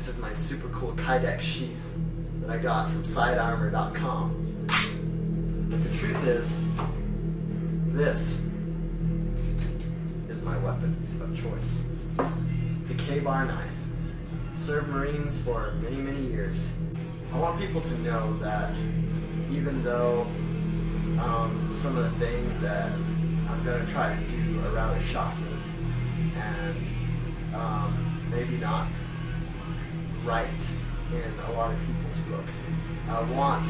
This is my super cool Kydex sheath that I got from sidearmor.com. But the truth is, this is my weapon of choice. The K-Bar knife. Served Marines for many, many years. I want people to know that even though some of the things that I'm going to try to do are rather shocking and maybe not right in a lot of people's books, I want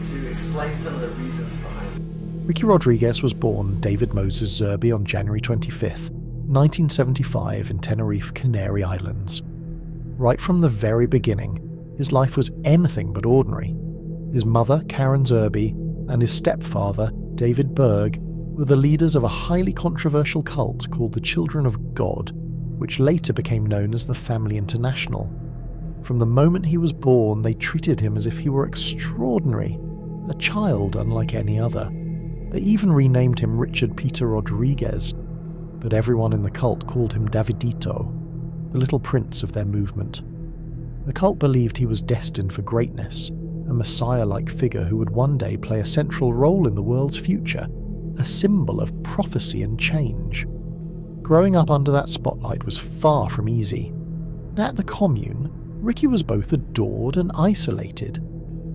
to explain some of the reasons behind it. Ricky Rodriguez was born David Moses Zerbe on January 25th, 1975 in Tenerife, Canary Islands. Right from the very beginning, his life was anything but ordinary. His mother, Karen Zerbe, and his stepfather, David Berg, were the leaders of a highly controversial cult called the Children of God, which later became known as the Family International. From the moment he was born, they treated him as if he were extraordinary, a child unlike any other. They even renamed him Richard Peter Rodriguez, but everyone in the cult called him Davidito, the little prince of their movement. The cult believed he was destined for greatness, a messiah-like figure who would one day play a central role in the world's future, a symbol of prophecy and change. Growing up under that spotlight was far from easy. At the commune, Ricky was both adored and isolated.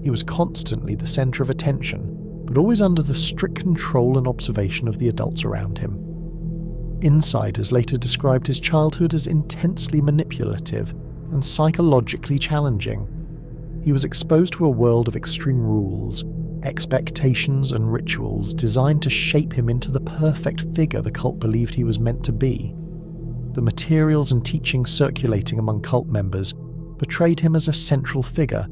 He was constantly the centre of attention, but always under the strict control and observation of the adults around him. Insiders later described his childhood as intensely manipulative and psychologically challenging. He was exposed to a world of extreme rules, expectations and rituals designed to shape him into the perfect figure the cult believed he was meant to be. The materials and teachings circulating among cult members portrayed him as a central figure,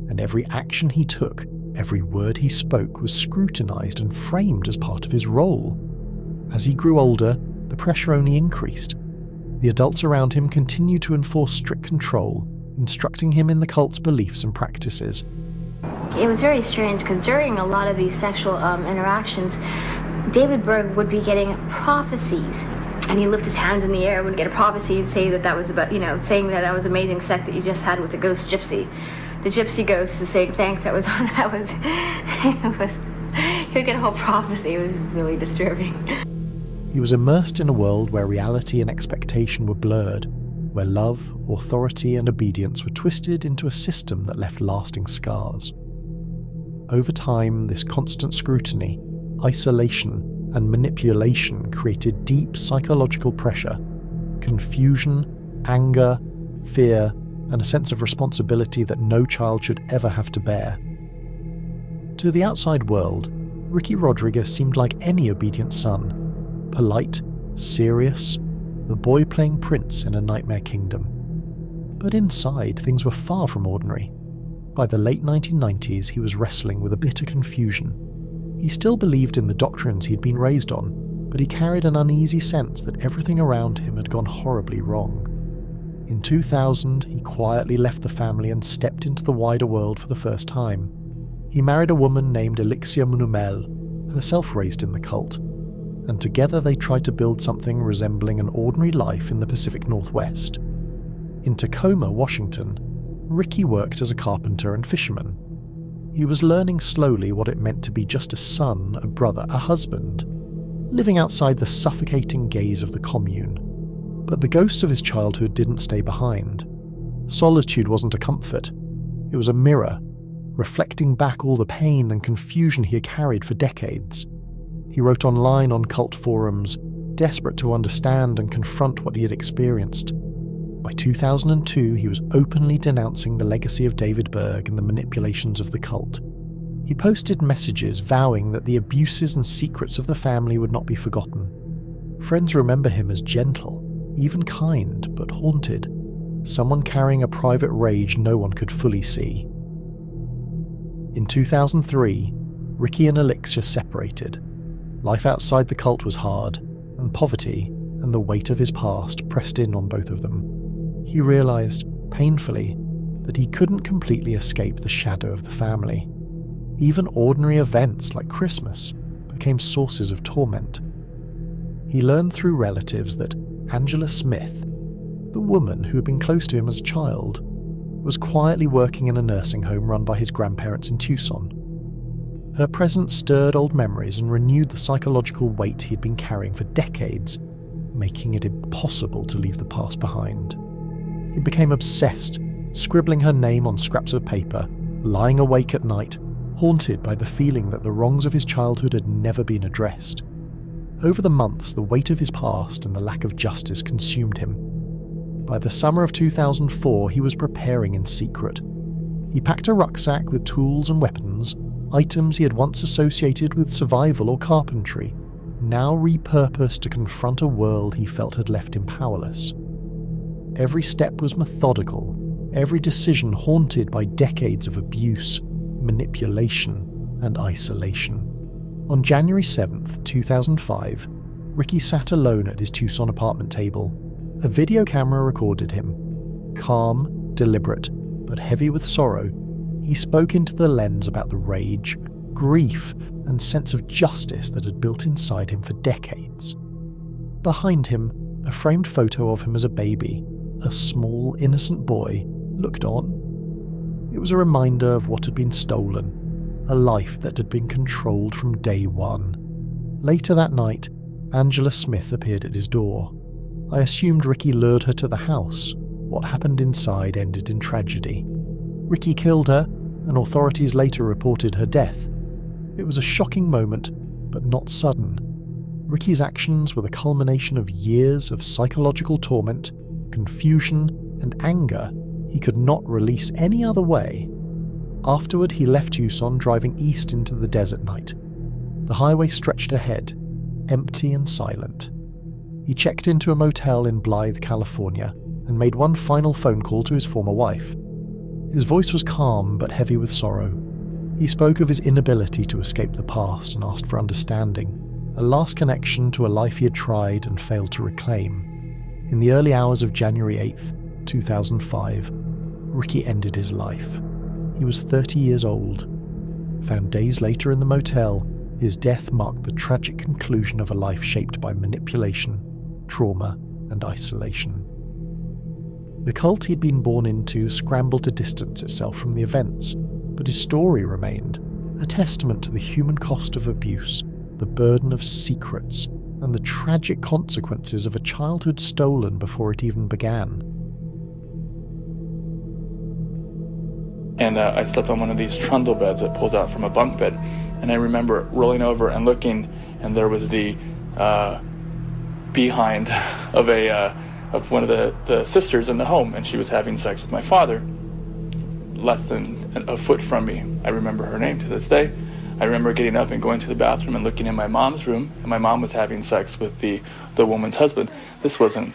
and every action he took, every word he spoke was scrutinized and framed as part of his role. As he grew older, the pressure only increased. The adults around him continued to enforce strict control, instructing him in the cult's beliefs and practices. It was very strange because during a lot of these sexual interactions, David Berg would be getting prophecies, and he'd lift his hands in the air and would get a prophecy and say that was about, saying that was amazing sex that you just had with the ghost gypsy. The gypsy ghost is saying thanks. He would get a whole prophecy. It was really disturbing. He was immersed in a world where reality and expectation were blurred, where love, authority and obedience were twisted into a system that left lasting scars. Over time, this constant scrutiny, isolation and manipulation created deep psychological pressure, confusion, anger, fear, and a sense of responsibility that no child should ever have to bear. To the outside world, Ricky Rodriguez seemed like any obedient son, polite, serious, the boy playing prince in a nightmare kingdom. But inside, things were far from ordinary. By the late 1990s, he was wrestling with a bitter confusion. He still believed in the doctrines he'd been raised on, but he carried an uneasy sense that everything around him had gone horribly wrong. In 2000, he quietly left the family and stepped into the wider world for the first time. He married a woman named Elixia Munumel, herself raised in the cult, and together they tried to build something resembling an ordinary life in the Pacific Northwest. In Tacoma, Washington, Ricky worked as a carpenter and fisherman. He was learning slowly what it meant to be just a son, a brother, a husband, living outside the suffocating gaze of the commune. But the ghosts of his childhood didn't stay behind. Solitude wasn't a comfort. It was a mirror, reflecting back all the pain and confusion he had carried for decades. He wrote online on cult forums, desperate to understand and confront what he had experienced. By 2002, he was openly denouncing the legacy of David Berg and the manipulations of the cult. He posted messages vowing that the abuses and secrets of the family would not be forgotten. Friends remember him as gentle, even kind, but haunted, someone carrying a private rage no one could fully see. In 2003, Ricky and Elixia separated. Life outside the cult was hard, and poverty and the weight of his past pressed in on both of them. He realized, painfully, that he couldn't completely escape the shadow of the family. Even ordinary events like Christmas became sources of torment. He learned through relatives that Angela Smith, the woman who had been close to him as a child, was quietly working in a nursing home run by his grandparents in Tucson. Her presence stirred old memories and renewed the psychological weight he had been carrying for decades, making it impossible to leave the past behind. He became obsessed, scribbling her name on scraps of paper, lying awake at night, haunted by the feeling that the wrongs of his childhood had never been addressed. Over the months, the weight of his past and the lack of justice consumed him. By the summer of 2004, he was preparing in secret. He packed a rucksack with tools and weapons, items he had once associated with survival or carpentry, now repurposed to confront a world he felt had left him powerless. Every step was methodical, every decision haunted by decades of abuse, manipulation, and isolation. On January 7th, 2005, Ricky sat alone at his Tucson apartment table. A video camera recorded him. Calm, deliberate, but heavy with sorrow, he spoke into the lens about the rage, grief, and sense of justice that had built inside him for decades. Behind him, a framed photo of him as a baby, a small, innocent boy, looked on. It was a reminder of what had been stolen, a life that had been controlled from day one. Later that night, Angela Smith appeared at his door. I assumed Ricky lured her to the house. What happened inside ended in tragedy. Ricky killed her, and authorities later reported her death. It was a shocking moment, but not sudden. Ricky's actions were the culmination of years of psychological torment, confusion, and anger he could not release any other way. Afterward, he left Tucson, driving east into the desert night. The highway stretched ahead, empty and silent. He checked into a motel in Blythe, California, and made one final phone call to his former wife. His voice was calm but heavy with sorrow. He spoke of his inability to escape the past and asked for understanding, a last connection to a life he had tried and failed to reclaim. In the early hours of January 8th, 2005, Ricky ended his life. He was 30 years old. Found days later in the motel, his death marked the tragic conclusion of a life shaped by manipulation, trauma, and isolation. The cult he'd been born into scrambled to distance itself from the events, but his story remained, a testament to the human cost of abuse, the burden of secrets, and the tragic consequences of a childhood stolen before it even began. And I slept on one of these trundle beds that pulls out from a bunk bed. And I remember rolling over and looking, and there was the behind of one of the sisters in the home, and she was having sex with my father, less than a foot from me. I remember her name to this day. I remember getting up and going to the bathroom and looking in my mom's room, and my mom was having sex with the woman's husband. This wasn't